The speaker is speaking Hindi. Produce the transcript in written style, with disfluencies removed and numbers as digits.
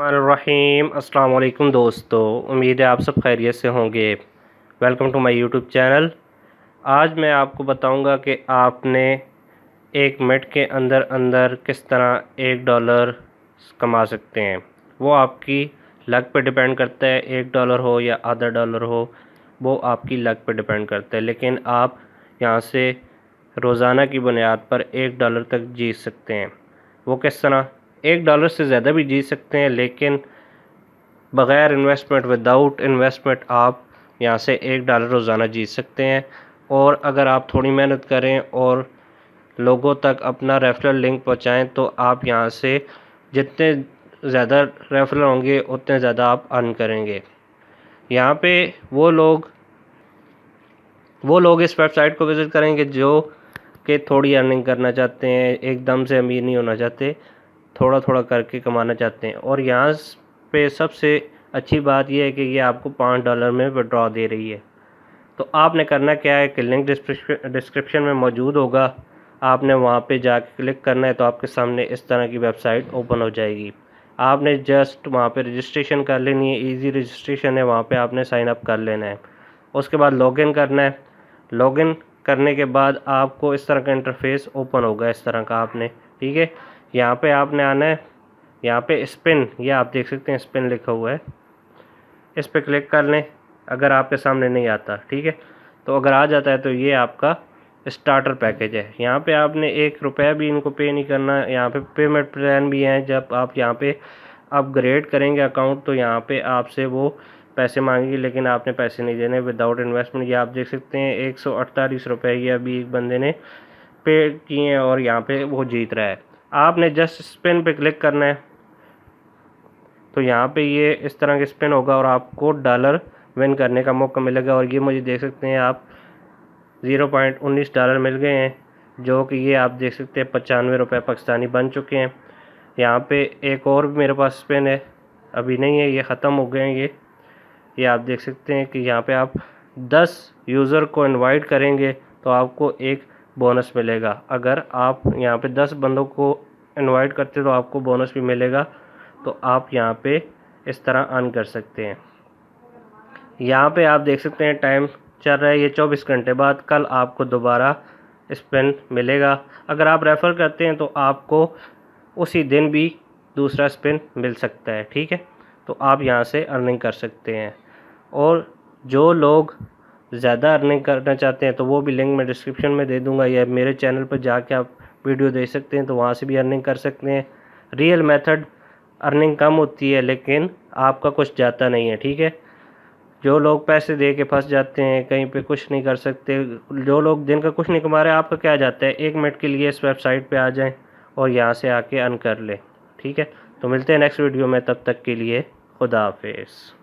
रहीम अस्सलाम वालेकुम दोस्तों, उम्मीद है आप सब खैरियत से होंगे। Welcome to my YouTube channel. आज मैं आपको बताऊंगा कि आपने 1 मिनट के अंदर अंदर किस तरह $1 कमा सकते हैं। वो आपकी लक पे डिपेंड करता है, $1 हो या आधा डॉलर हो, वो आपकी लक पे डिपेंड करता है। लेकिन आप यहाँ से रोज़ाना की बुनियाद पर $1 तक जीत सकते हैं। वो किस तरह? $1 से ज़्यादा भी जीत सकते हैं, लेकिन बग़ैर इन्वेस्टमेंट, विदाउट इन्वेस्टमेंट आप यहाँ से $1 रोज़ाना जीत सकते हैं। और अगर आप थोड़ी मेहनत करें और लोगों तक अपना रेफरल लिंक पहुँचाएँ तो आप यहाँ से जितने ज़्यादा रेफरल होंगे उतने ज़्यादा आप अर्न करेंगे। यहाँ पे वो लोग इस वेबसाइट को विज़िट करेंगे जो कि थोड़ी अर्निंग करना चाहते हैं, एकदम से अमीर नहीं होना चाहते, थोड़ा थोड़ा करके कमाना चाहते हैं। और यहाँ पे सबसे अच्छी बात यह है कि ये आपको $5 में विड्रॉ दे रही है। तो आपने करना क्या है कि लिंक डिस्क्रिप्शन में मौजूद होगा, आपने वहाँ पे जाके क्लिक करना है तो आपके सामने इस तरह की वेबसाइट ओपन हो जाएगी। आपने जस्ट वहाँ पे रजिस्ट्रेशन कर लेनी है, इजी रजिस्ट्रेशन है, वहाँ पे आपने साइन अप कर लेना है। उसके बाद लॉगिन करना है। लॉगिन करने के बाद आपको इस तरह का इंटरफेस ओपन होगा, इस तरह का आपने, ठीक है। यहाँ पे आपने आना है, यहाँ पे स्पिन, ये आप देख सकते हैं स्पिन लिखा हुआ है, इस पे क्लिक कर लें। अगर आपके सामने नहीं आता, ठीक है, तो अगर आ जाता है तो ये आपका स्टार्टर पैकेज है। यहाँ पे आपने $1 भी इनको पे नहीं करना। यहाँ पे पेमेंट प्लान भी हैं, जब आप यहाँ पे अपग्रेड करेंगे अकाउंट तो यहाँ पे आपसे वो पैसे मांगेंगे, लेकिन आपने पैसे नहीं देने, विदाउट इन्वेस्टमेंट। ये आप देख सकते हैं $148 ये अभी एक बंदे ने पे किए हैं और यहाँ पे वो जीत रहा है। आपने जस्ट स्पिन पे क्लिक करना है तो यहाँ पे ये इस तरह के स्पिन होगा और आपको डॉलर विन करने का मौका मिलेगा। और ये मुझे देख सकते हैं आप $0.19 मिल गए हैं, जो कि ये आप देख सकते हैं ₹95 पाकिस्तानी बन चुके हैं। यहाँ पे एक और मेरे पास स्पिन है, अभी नहीं है, ये ख़त्म हो गए हैं। ये आप देख सकते हैं कि यहाँ पे आप 10 यूज़र को इनवाइट करेंगे तो आपको एक बोनस मिलेगा। अगर आप यहाँ पे 10 बंदों को इनवाइट करते तो आपको बोनस भी मिलेगा। तो आप यहाँ पे इस तरह अर्न कर सकते हैं। यहाँ पे आप देख सकते हैं टाइम चल रहा है, ये 24 घंटे बाद कल आपको दोबारा स्पिन मिलेगा। अगर आप रेफ़र करते हैं तो आपको उसी दिन भी दूसरा स्पिन मिल सकता है, ठीक है। तो आप यहाँ से अर्निंग कर सकते हैं। और जो लोग ज़्यादा अर्निंग करना चाहते हैं तो वो भी लिंक मैं डिस्क्रिप्शन में दे दूँगा, या मेरे चैनल पर जाके आप वीडियो देख सकते हैं, तो वहाँ से भी अर्निंग कर सकते हैं। रियल मेथड अर्निंग कम होती है लेकिन आपका कुछ जाता नहीं है, ठीक है। जो लोग पैसे दे के फंस जाते हैं, कहीं पे कुछ नहीं कर सकते, जो लोग दिन का कुछ नहीं कमा रहे, आपका क्या जाता है। 1 मिनट के लिए इस वेबसाइट पे आ जाएं और यहाँ से आके अर्न कर लें, ठीक है। तो मिलते हैं नेक्स्ट वीडियो में, तब तक के लिए खुदा हाफिज़।